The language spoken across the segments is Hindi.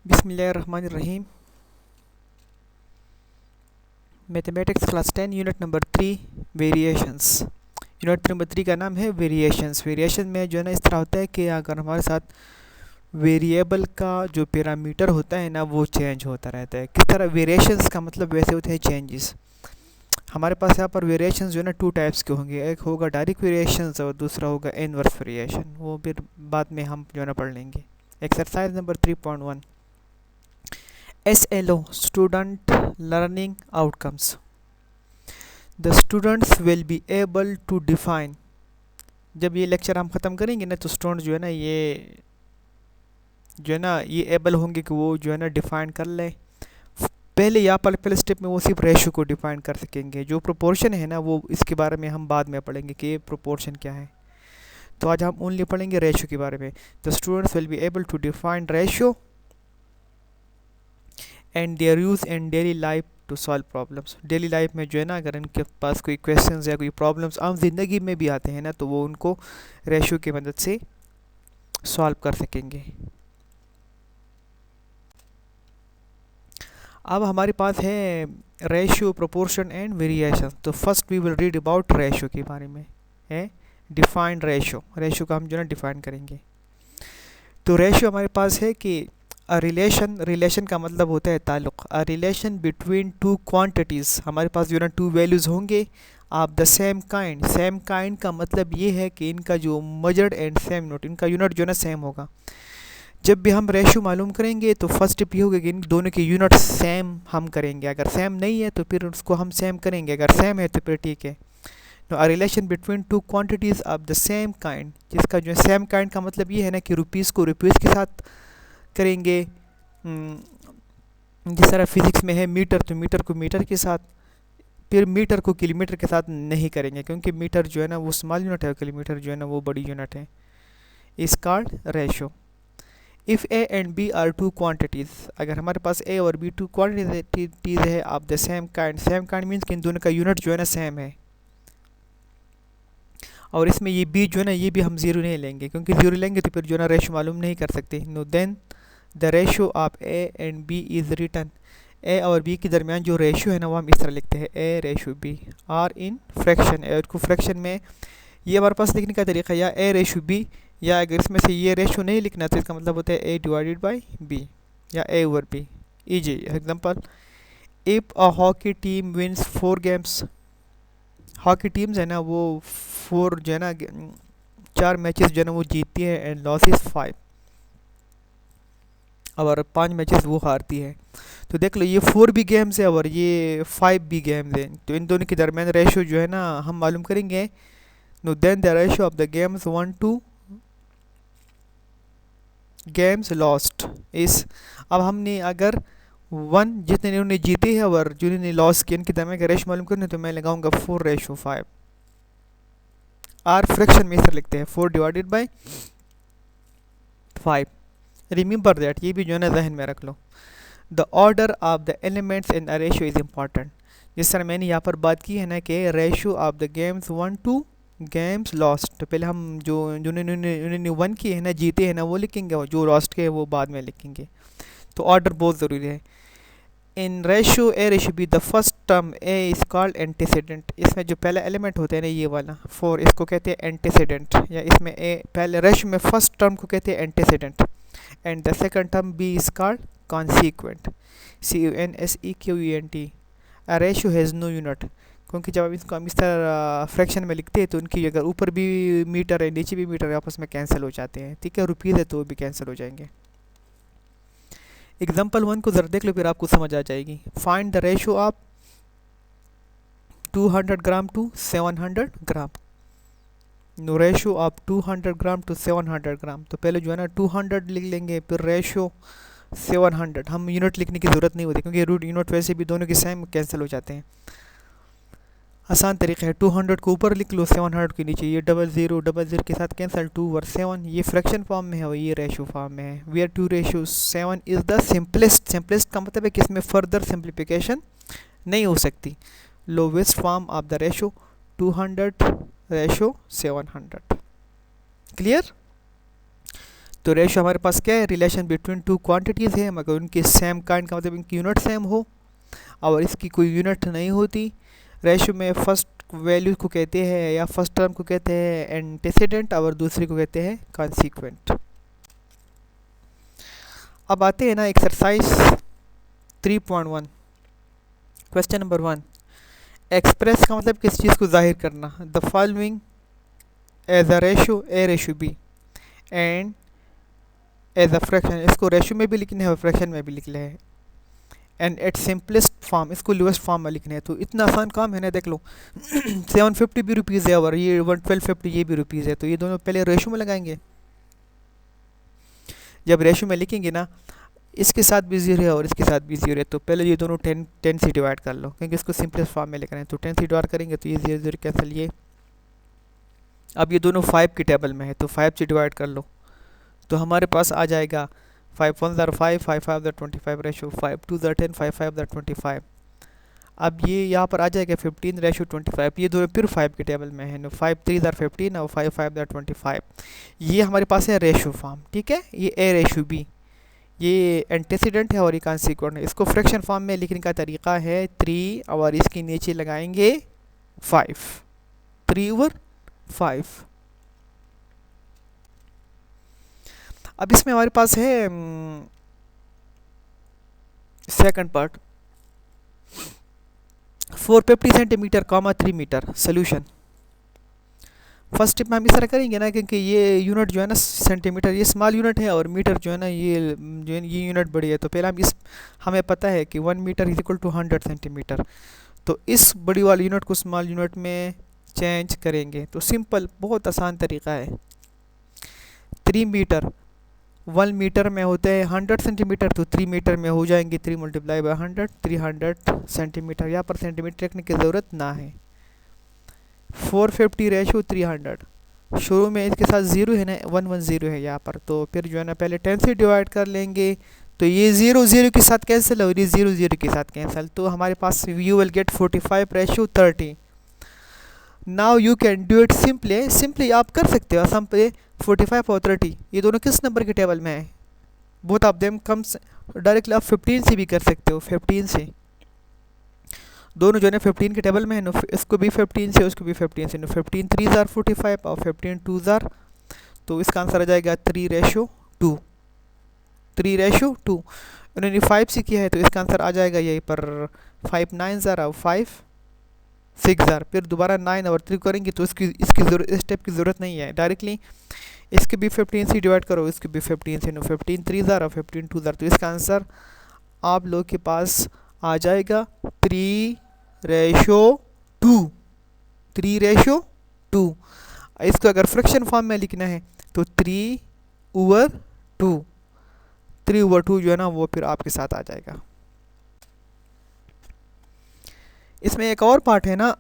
बिस्मिल्लाहिर्रहमानिर्रहीम। Mathematics class 10 unit number 3 variations. Unit number 3 का नाम है वेरिएशंस। वेरिएशन में जो है ना इस तरह होता है कि अगर हमारे साथ वेरिएबल का जो पैरामीटर होता है ना वो चेंज होता रहता है। किस तरह वेरिएशंस का मतलब वैसे होते हैं चेंजेस। हमारे पास यहाँ पर वेरिएशंस जो है ना टू टाइप्स के होंगे, एक होगा डायरेक्ट वेरिएशंस और दूसरा होगा इनवर्स वेरिएशन। वो फिर बाद में हम जो है ना पढ़ लेंगे। Exercise number 3.1 SLO Student Learning Outcomes. The students will be able to define। जब ये लेक्चर हम ख़त्म करेंगे ना तो स्टूडेंट जो है ना ये एबल होंगे कि वो जो है ना डिफ़ाइन कर लें। पहले यहाँ पर पहले स्टेप में वो सिर्फ रेशो को डिफ़ाइन कर सकेंगे। जो प्रोपोर्शन है ना वो इसके बारे में हम बाद में पढ़ेंगे कि ये प्रोपोर्शन क्या है। तो आज हम ओनली पढ़ेंगे रेशो के बारे में। The students will be able to define ratio and their use in daily life to solve problems. Daily life में जो है ना अगर इनके पास कोई क्वेश्चंस या कोई प्रॉब्लम्स आम ज़िंदगी में भी आते हैं ना तो वो उनको रेशो की मदद से सॉल्व कर सकेंगे। अब हमारे पास है रेशियो, प्रोपोर्शन एंड वेरिएशन। तो first we will read about ratio के बारे में है। डिफाइन रेशियो, रेशियो का हम जो है ना डिफाइन करेंगे। तो रेशियो हमारे पास है कि अ रिलेशन, रिलेशन का मतलब होता है ताल्लुक़। A relation between two quantities. हमारे पास जो है ना टू वैल्यूज़ होंगे of the same kind. Same kind का मतलब ये है कि इनका जो मेजर्ड एंड सेम यूनिट, इनका यूनिट जो है ना सेम होगा। जब भी हम रेशियो मालूम करेंगे तो फर्स्ट टिप ये होगा कि इन दोनों के यूनिट सेम हम करेंगे। अगर सेम नहीं है तो फिर उसको हम सेम करेंगे, अगर सेम है तो फिर ठीक है। तो a relation between two quantities of the same kind, जिसका जो है सेम काइंड का मतलब ये है ना कि रुपीज़ को रुपीज़ के साथ करेंगे। जिस तरह फिज़िक्स में है मीटर, तो मीटर को मीटर के साथ, फिर मीटर को किलोमीटर के साथ नहीं करेंगे क्योंकि मीटर जो है ना वो स्मॉल यूनिट है और किलोमीटर जो है ना वो बड़ी यूनिट है। Is called ratio. If A and B are two quantities, अगर हमारे पास ए और बी टू क्वांटिटीज़ है of the same kind. Same kind means कि इन दोनों का यूनिट जो है ना सेम है। और इसमें ये बी जो है ना ये भी हम ज़ीरो नहीं लेंगे क्योंकि ज़ीरो लेंगे तो फिर जो है ना रेशो मालूम नहीं कर सकते। No then the ratio of A and B is written. A और बी के दरमियान जो रेशो है ना वो हम इस तरह लिखते हैं, A ratio B are in fraction. A को फ्रैक्शन में ये हमारे पास लिखने का तरीका या ए रेशो बी, या अगर इसमें से ये रेशो नहीं लिखना तो इसका मतलब होता है ए डिवाइडेड बाई बी या A over B. Easy example, if a hockey team wins 4 games. Hockey teams है ना वो 4 जो है ना 4 मैचेस जो है ना वो जीतती है एंड लॉसेस 5, और 5 मैचेस वो हारती है। तो देख लो ये 4 भी गेम्स है और ये 5 भी गेम्स हैं, तो इन दोनों के दरमियान रेशो जो है ना हम मालूम करेंगे। No then the ratio of the games 1 to games lost is. अब हमने अगर 1 जितने इन्होंने जीते हैं और जिन्होंने लॉस किया इनके दरमियान का रेशो मालूम करना, तो मैं लगाऊंगा 4:5। आर फ्रैक्शन में इस तरह लिखते हैं 4 डिवाइडेड बाई 5। रिमेंबर दैट, ये भी जो है ना जहन में रख लो। The order of the elements in a ratio is important. जिस तरह मैंने यहाँ पर बात की है ना कि ratio of the games 1 to games lost, तो पहले हम जो उन्होंने 1 किए हैं ना जीते हैं ना वो लिखेंगे और जो लॉस्ट के हैं वो बाद में लिखेंगे। तो ऑर्डर बहुत ज़रूरी है। In ratio A ratio be the first term A is called antecedent. इसमें जो पहला एलिमेंट होता है ना ये वाला 4, इसको कहते हैं एंटीसीडेंट, या इसमें ए पहले रेशियो में फर्स्ट टर्म को कहते हैं antecedent and the second term B is called consequent, CONSEQUENT। A ratio has no unit, क्योंकि जब इसको हम इस तरह फ्रैक्शन में लिखते हैं तो उनकी अगर ऊपर भी मीटर है नीचे भी मीटर है आपस में कैंसिल हो जाते हैं। ठीक है, रुपीज़ है तो वो भी कैंसिल हो जाएंगे। एग्जाम्पल 1 को ज़रा देख लो फिर आपको समझ आ जाएगी। Find the ratio of 200 gram to 700 gram. No ratio of 200 gram to 700 gram. तो पहले जो है ना 200 लिख लेंगे, फिर रेशो 700। हम यूनिट लिखने की ज़रूरत नहीं होती क्योंकि रूट यूनिट वैसे भी दोनों के सेम कैंसिल हो जाते हैं। आसान तरीका है, 200 को ऊपर लिख लो, 700 के नीचे। ये डबल ज़ीरो के साथ कैंसिल, 2 और 7 ये फ्रैक्शन फॉर्म में है और ये रेशो फॉर्म में है। Where 2:7 is the simplest. Simplest का मतलब है कि इसमें फर्दर सिंप्लीफिकेशन नहीं हो सकती। Lowest form of the ratio 200:700। Clear. तो रेशो हमारे पास क्या है, रिलेशन बिटवीन टू क्वांटिटीज़ है, मगर उनकी सेम काइंड का मतलब इनकी यूनिट सेम हो और इसकी कोई यूनिट नहीं होती। रेशो में फर्स्ट वैल्यू को कहते हैं या फर्स्ट टर्म को कहते हैं एंटीसीडेंट और दूसरे को कहते हैं कॉन्सिक्वेंट। अब आते हैं ना एक्सरसाइज 3.1, क्वेश्चन नंबर 1। एक्सप्रेस का मतलब किस चीज़ को जाहिर करना, the following as a ratio A ratio B and as a fraction. इसको रेशो में भी लिखना है और फ्रैक्शन में भी लिखना है, एंड एट सिंपलेस्ट फॉर्म, इसको लोएस्ट फॉर्म में लिखना है। तो इतना आसान काम है ना, देख लो 750 भी रुपीज़ है और ये 1250 ये भी रुपीज़ है, तो ये दोनों पहले रेशो में लगाएंगे। जब रेशो में लिखेंगे ना, इसके साथ भी जीरो है और इसके साथ भी जीरो है, तो पहले ये दोनों 10 से डिवाइड कर लो, क्योंकि इसको सिंपलेस्ट फॉर्म में लिखना है। तो 10 से डिवाइड करेंगे तो ये 0 0 कैंसिल ये। अब ये दोनों 5 की टेबल में है, तो 5 से डिवाइड कर लो, तो हमारे पास आ जाएगा 5 1 ज़र 5, 5 5 ज़र 25 रेशो 5 2 ज़र 10, 5 5 ज़र 25। अब ये यहाँ पर आ जाएगा 15 रेशो 25, ये दोनों फिर 5 की टेबल में है, 5 3 ज़र 15 और 5 5 ज़र 25। ये हमारे पास है रेशो फॉर्म, ठीक है। ये ए रेशो बी, ये एंटीसीडेंट है और ये कॉन्सिक्वेंट है। इसको फ्रैक्शन फॉर्म में लिखने का तरीका है 3 और इसके नीचे लगाएंगे 5, 3 ओवर 5। अब इसमें हमारे पास है second part, 450 centimetre, 3 metre. Solution first step में हम इस तरह करेंगे ना, क्योंकि ये यूनिट जो है ना सेंटीमीटर, ये स्मॉल यूनिट है और मीटर जो है ना ये जो है ये यूनिट बड़ी है। तो पहले हमें पता है कि 1 metre is equal to 100 centimetre, तो इस बड़ी वाली यूनिट को स्मॉल यूनिट में चेंज करेंगे। तो सिंपल, बहुत आसान तरीका है। 3 मीटर, 1 मीटर में होते हैं 100 सेंटीमीटर, तो 3 मीटर में हो जाएंगे 3 मल्टीप्लाई बाई 100, 300 सेंटीमीटर। यहाँ पर सेंटीमीटर रखने की ज़रूरत ना है। 450 रेशो 300, शुरू में इसके साथ ज़ीरो है ना, 110 है यहाँ पर, तो फिर जो है ना पहले 10 से डिवाइड कर लेंगे, तो ये 0 0 के साथ कैंसिल और ये 0 0 के साथ कैंसिल, तो हमारे पास you will get 45 ratio 30। Now you can do it simply आप कर सकते हो आसाम पे। 45 और 30 ये दोनों किस नंबर के टेबल में है, both of them comes directly. आप 15 से भी कर सकते हो, 15 से, दोनों जो है ना 15 के टेबल में है, इसको भी 15 से उसको भी 15 से। 15 3 ज़ार 45 और 15 2 ज़ार, तो इसका आंसर आ जाएगा 3 रेशो 2, 3 रेशो 2। उन्होंने 5 से किया है तो इसका आंसर आ जाएगा यहीं पर 5 9 ज़ार और 5 6 ज़ार। फिर दोबारा 9 और 3 करेंगे तो इसकी इस स्टेप की ज़रूरत नहीं है, डायरेक्टली इसके भी 15 से डिवाइड करो, इसके भी 15 से। 15 3 ज़ार और 15 2 ज़ार, तो इसका आंसर आप लोग के पास आ जाएगा 3 रेशो 2, 3 रेशो 2। इसको अगर फ्रैक्शन फॉर्म में लिखना है तो 3 ओवर 2, 3 ओवर 2 जो है ना वो फिर आपके साथ आ जाएगा। इसमें एक और पार्ट है ना,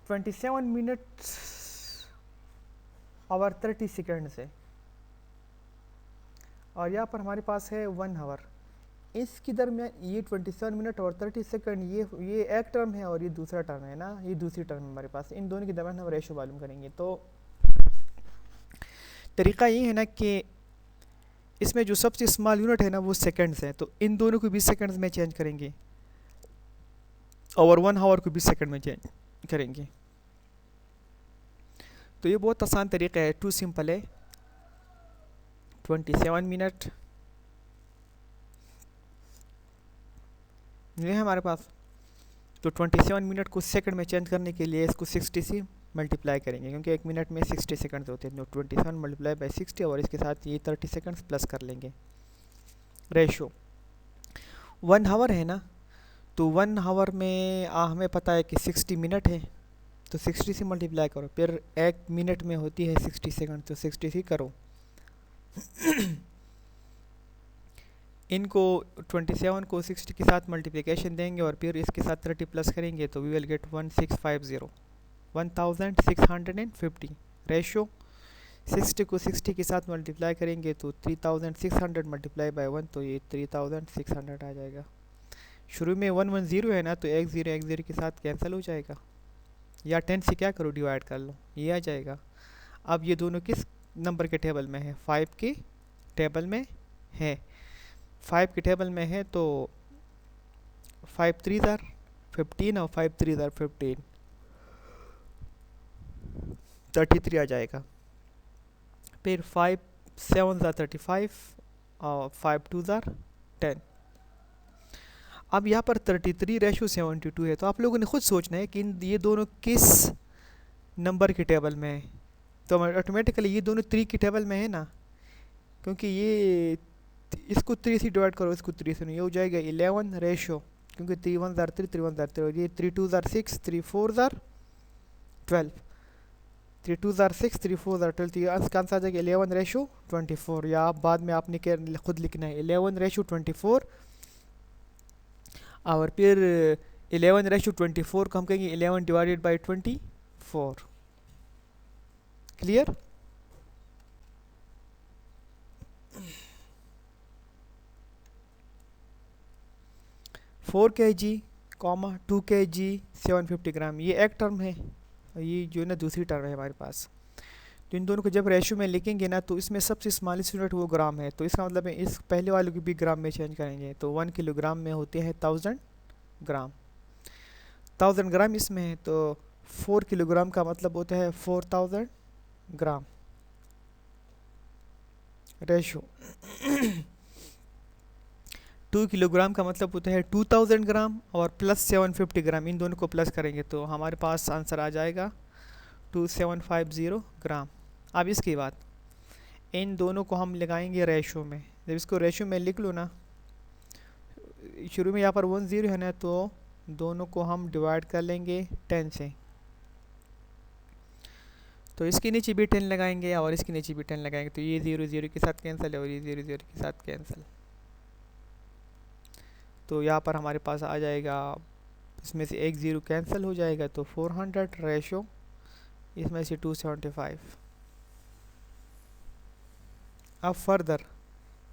(27 मिनट्स और 30 सेकेंड से, और यहाँ पर हमारे पास है 1 आवर। इसके दरमियान ये 27 मिनट और 30 सेकंड, ये एक टर्म है और ये दूसरा टर्म है ना, ये दूसरी टर्म है हमारे पास। इन दोनों के दरमियान हम रेशो मालूम करेंगे। तो तरीका ये है ना कि इसमें जो सबसे स्मॉल यूनिट है ना वो सेकंड्स है, तो इन दोनों को भी सेकंड्स में चेंज करेंगे और 1 आवर को भी सेकंड में चेंज करेंगे। तो ये बहुत आसान तरीका है, टू सिंपल है। 27 मिनट ये है हमारे पास, तो 27 मिनट को सेकंड में चेंज करने के लिए इसको 60 से मल्टीप्लाई करेंगे, क्योंकि 1 मिनट में 60 सेकंड्स होते हैं। तो 27 मल्टीप्लाई बाई 60 और इसके साथ ये 30 सेकंड्स प्लस कर लेंगे। रेशो 1 आवर है ना, तो 1 आवर में हमें पता है कि 60 मिनट है, तो 60 से मल्टीप्लाई करो। फिर 1 मिनट में होती है 60 सेकंड, तो 60 से करो। इनको 27 को 60 के साथ मल्टीप्लिकेशन देंगे और फिर इसके साथ 30 प्लस करेंगे, तो वी विल गेट 1650, 1650। रेशो 60 को 60 के साथ मल्टीप्लाई करेंगे तो 3600 मल्टीप्लाई बाय 1, तो ये 3600 आ जाएगा। शुरू में 110 है ना, तो 1 0 के साथ कैंसिल हो जाएगा, या 10 से क्या करो, डिवाइड कर लो, ये आ जाएगा। अब ये दोनों किस नंबर के टेबल में है, 5 के टेबल में है। 5 के टेबल में है तो 5 3 ज़ार 15 और 5 3 ज़ार 15, 33 आ जाएगा। फिर 5 7 ज़ार 35 और 5 2 ज़ार 10। अब यहाँ पर 33:72 है, तो आप लोगों ने खुद सोचना है कि ये दोनों किस नंबर के टेबल में है। तो ऑटोमेटिकली ये दोनों 3 की टेबल में है ना, क्योंकि ये इसको 3 से डिवाइड करो, इसको 3 से नहीं, ये हो जाएगा 11 रेशो, क्योंकि 3 1 ज़ार 3 3 1 ज़ार 3, ये 3 2 ज़ार 6 3 4 ज़ार 12, 3 2 ज़ार 6 3 4 ज़ार 12, तो ये आंसर आ जाएगा 11:24, या आप बाद में आपने खुद लिखना है 11:24, और फिर 11:24 को हम कहेंगे 11 डिवाइडेड बाई 24। क्लियर? फोर के जी कॉमा 2 के जी 750 ग्राम, ये एक टर्म है, और ये जो है ना दूसरी टर्म है हमारे पास। तो इन दोनों को जब रेशियो में लिखेंगे ना, तो इसमें सबसे स्मॉलेस्ट यूनिट वो ग्राम है, तो इसका मतलब है इस पहले वाले को भी ग्राम में चेंज करेंगे, तो 1 किलोग्राम में होते हैं 1000 ग्राम। 1000 ग्राम इसमें है, तो 4 किलोग्राम का मतलब होता है 4000 ग्राम रेशो। 2 किलोग्राम का मतलब होता है 2000 ग्राम, और प्लस 750 ग्राम, इन दोनों को प्लस करेंगे तो हमारे पास आंसर आ जाएगा 2750 ग्राम। अब इसके बाद इन दोनों को हम लगाएंगे रेशो में। जब इसको रेशो में लिख लो ना, शुरू में यहाँ पर 1 0 है ना, तो दोनों को हम डिवाइड कर लेंगे 10 से, तो इसके नीचे भी 10 लगाएंगे और इसके नीचे भी 10 लगाएंगे, तो ये 0 0 के साथ कैंसिल है और ये 0 0 के साथ कैंसिल। तो यहाँ पर हमारे पास आ जाएगा, इसमें से एक 0 कैंसिल हो जाएगा, तो 400 रेशो, इसमें से 275। अब फर्दर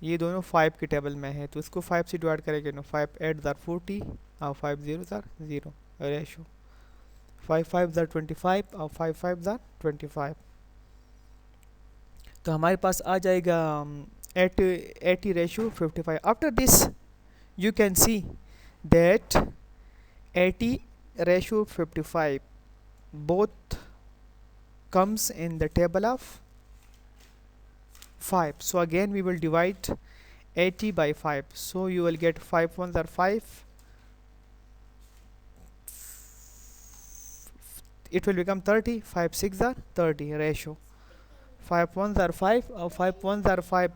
ये दोनों 5 के टेबल में है, तो इसको 5 से डिवाइड करेंगे ना, 5 8 ज़ार 40 और 5 0 ज़ार 0 रेशो, 5 5 ज़ार 25 और 5 5 ज़ार 25। तो हमारे पास आ जाएगा 80 ratio 55। After this you can see that 80 ratio 55 both comes in the table of 5. So again we will divide 80 by 5, so you will get 5 1s are 5, it will become 30, 5 6 are 30 ratio, 5 1s are 5 और 5 1s are 5,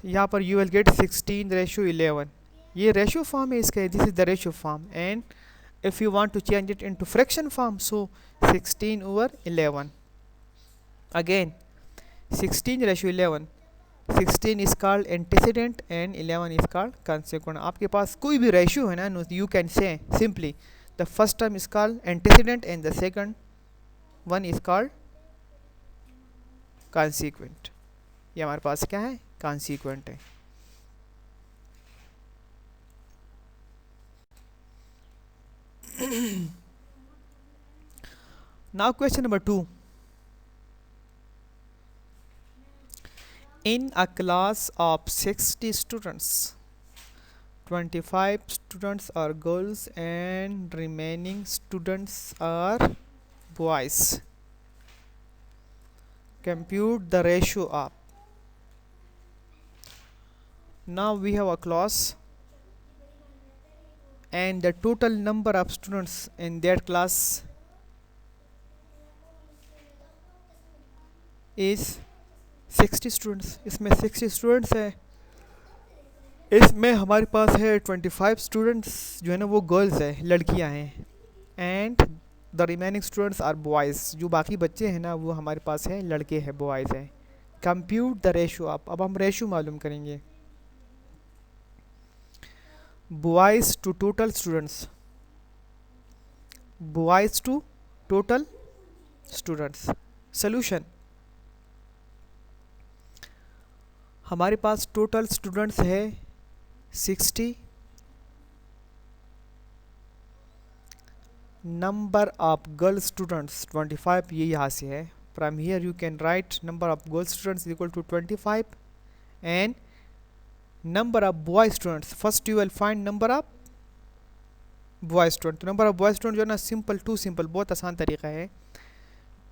यहाँ पर you will get 16:11, ये रेशियो फॉर्म है इसका, this is the ratio form, and if you want to change it into fraction form, so 16/11, again 16:11, 16 is called antecedent and 11 is called consequent। आपके पास कोई भी रेशियो है ना, you can say simply the first term is called antecedent and the second one is called consequent। ये हमारे पास क्या है, consequent है। Now question number 2. In a class of 60 students, 25 students are girls and remaining students are boys. Compute the ratio of. Now we have a class and the total number of students in that class is 60 students. इसमें 60 स्टूडेंट्स है, इसमें हमारे पास है 25 स्टूडेंट्स जो है ना वो गर्ल्स है, लड़कियां हैं, and the remaining students are boys, जो बाकी बच्चे हैं ना वो हमारे पास है लड़के हैं, बॉयज़ हैं। कंप्यूट द रेशो आप, अब हम रेशो मालूम करेंगे। Boys to total students, boys to total students. Solution, हमारे पास टोटल स्टूडेंट्स है 60, नंबर ऑफ गर्ल स्टूडेंट्स 25, ये यहाँ से है. From here you can write number of girl students equal to 25 and number of boy students. First you will find number of boy student. तो नंबर ऑफ बॉय स्टूडेंट जो है ना, सिंपल टू सिंपल, बहुत आसान तरीका है.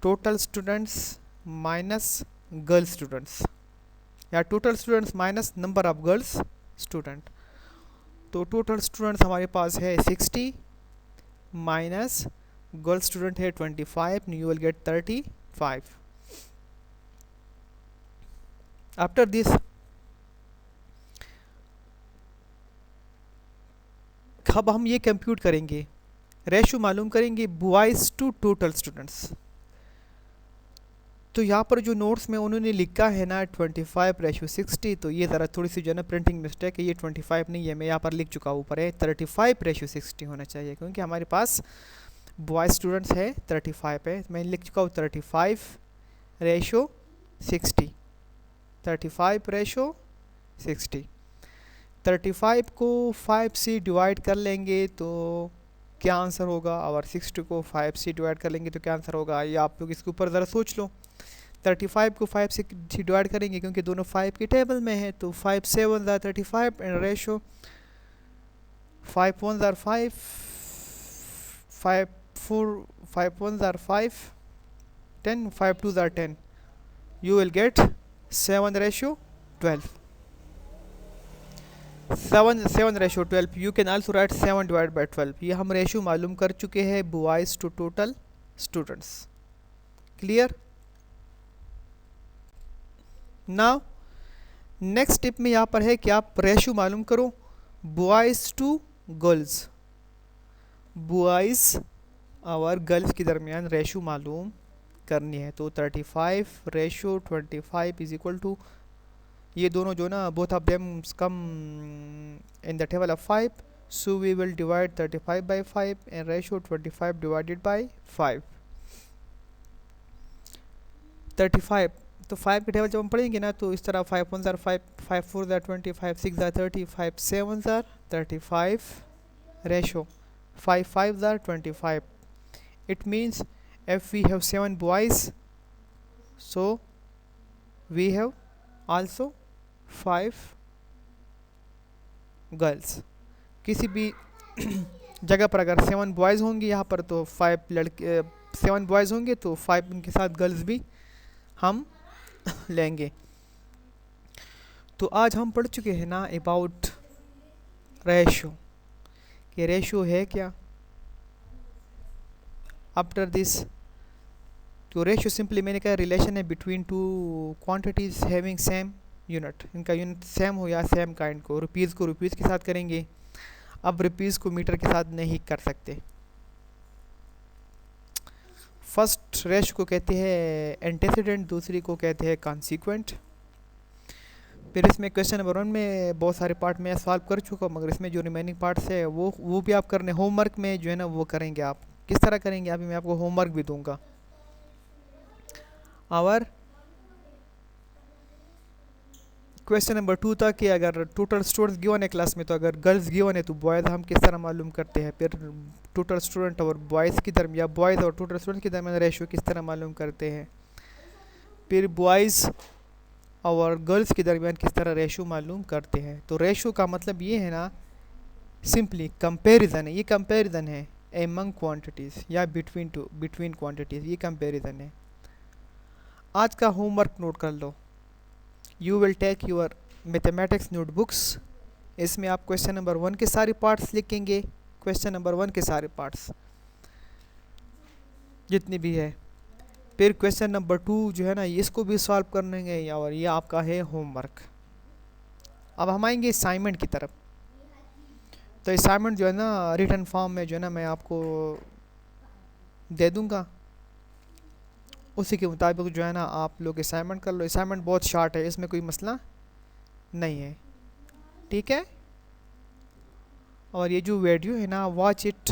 Total students minus girl students, या total students minus number of girls student. तो टोटल स्टूडेंट्स हमारे पास है 60 माइनस गर्ल स्टूडेंट है 25, you will get 35. After this अब हम ये कंप्यूट करेंगे, रेशो मालूम करेंगे बॉयज़ टू टोटल स्टूडेंट्स. तो यहाँ पर जो नोट्स में उन्होंने लिखा है ना 25:60, तो ये ज़रा थोड़ी सी जो है ना प्रिंटिंग मिस्टेक है, ये 25 नहीं है, मैं यहाँ पर लिख चुका हूँ, ऊपर है 35:60 होना चाहिए, क्योंकि हमारे पास बॉय स्टूडेंट्स है 35 है. मैं लिख चुका हूँ 35:60, 35:60. 35 को 5 से डिवाइड कर लेंगे तो क्या आंसर होगा, और 60 को 5 से डिवाइड कर लेंगे तो क्या आंसर होगा, ये आप लोग इसके ऊपर ज़रा सोच लो. 35 को 5 से डिवाइड करेंगे क्योंकि दोनों 5 के टेबल में है, तो 5 7 35 and ratio 5 1 5, 5 4 5 1 5, 10 5 2 10, you will get 7:12. 7:12. You can also write 7 divided by 12. ये हम रेशो मालूम कर चुके हैं boys to total students. Clear. Now next step में यहाँ पर है कि आप रेशो मालूम करो बॉयज़ टू गर्ल्स. बॉयज़ और गर्ल्स के दरमियान रेशो मालूम करनी है. तो 35:25 इज इक्वल टू, ये दोनों जो ना both of them come in the table of 5, so we will divide 35 by 5 and ratio 25 divided by 5. 35, तो 5 के टेबल जब हम पढ़ेंगे ना तो इस तरह 5 1 5, 5 4 20, 5 6 30, 5 7 35, ratio 5 5 25. It means if we have 7 boys, so we have also 5 girls. किसी भी जगह पर अगर 7 बॉयज़ होंगे यहाँ पर तो 5 लड़के, 7 बॉयज़ होंगे तो 5 उनके साथ गर्ल्स भी हम लेंगे. तो आज हम पढ़ चुके हैं ना अबाउट रेशो, कि रेशो है क्या. आफ्टर दिस, तो रेशो सिंपली मैंने कहा रिलेशन है between two quantities having same unit. इनका यूनिट सेम हो या सेम काइंड को रुपीज़ के साथ करेंगे. अब रुपीज़ को मीटर के साथ नहीं कर सकते. फर्स्ट रेशो को कहते हैं एंटेसिडेंट, दूसरी को कहते हैं कॉन्सिक्वेंट. फिर इसमें क्वेश्चन नंबर 1 में बहुत सारे पार्ट मैं सॉल्व कर चुका हूँ, मगर इसमें जो रिमेनिंग पार्ट्स है वो भी आप करने होमवर्क में जो है ना वो करेंगे. आप किस तरह करेंगे, अभी मैं आपको होमवर्क भी दूंगा. और क्वेश्चन नंबर 2 था कि अगर टोटल स्टूडेंट्स गिवन है क्लास में, तो अगर गर्ल्स गिवन है तो बॉयज़ हम किस तरह मालूम करते हैं. फिर टोटल स्टूडेंट और बॉयज़ की दरमियान, या बॉयज़ और टोटल स्टूडेंट के दरमियान रेशो किस तरह मालूम करते हैं. फिर बॉयज़ और गर्ल्स के दरमियान किस तरह रेशो मालूम करते हैं. तो रेशो का मतलब ये है ना, सिंपली कंपैरिजन है. ये कंपैरिजन है एमंग क्वांटिटीज़ या बिटवीन क्वांटिटीज़, ये कंपैरिजन है. आज का होमवर्क नोट कर लो. You will take your mathematics notebooks. इसमें आप क्वेश्चन नंबर 1 के सारे पार्ट्स लिखेंगे. क्वेश्चन नंबर 1 के सारे पार्ट्स जितनी भी है. फिर क्वेश्चन नंबर 2 जो है ना, इसको भी सॉल्व करने, और ये आपका है होमवर्क. अब हम आएंगे असाइनमेंट की तरफ. तो असाइनमेंट जो है ना रिटन फॉर्म में जो है ना मैं आपको दे दूंगा, उसी के मुताबिक जो है ना आप लोग असाइनमेंट कर लो. असाइनमेंट बहुत शार्ट है, इसमें कोई मसला नहीं है. ठीक है. और ये जो वीडियो है ना, वॉच इट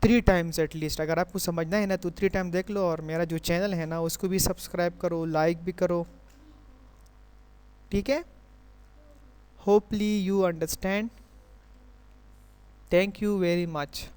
3 टाइम्स एटलीस्ट. अगर आपको समझना है ना तो 3 टाइम देख लो. और मेरा जो चैनल है ना उसको भी सब्सक्राइब करो, लाइक भी करो. ठीक है. होपली you understand. Thank you very much.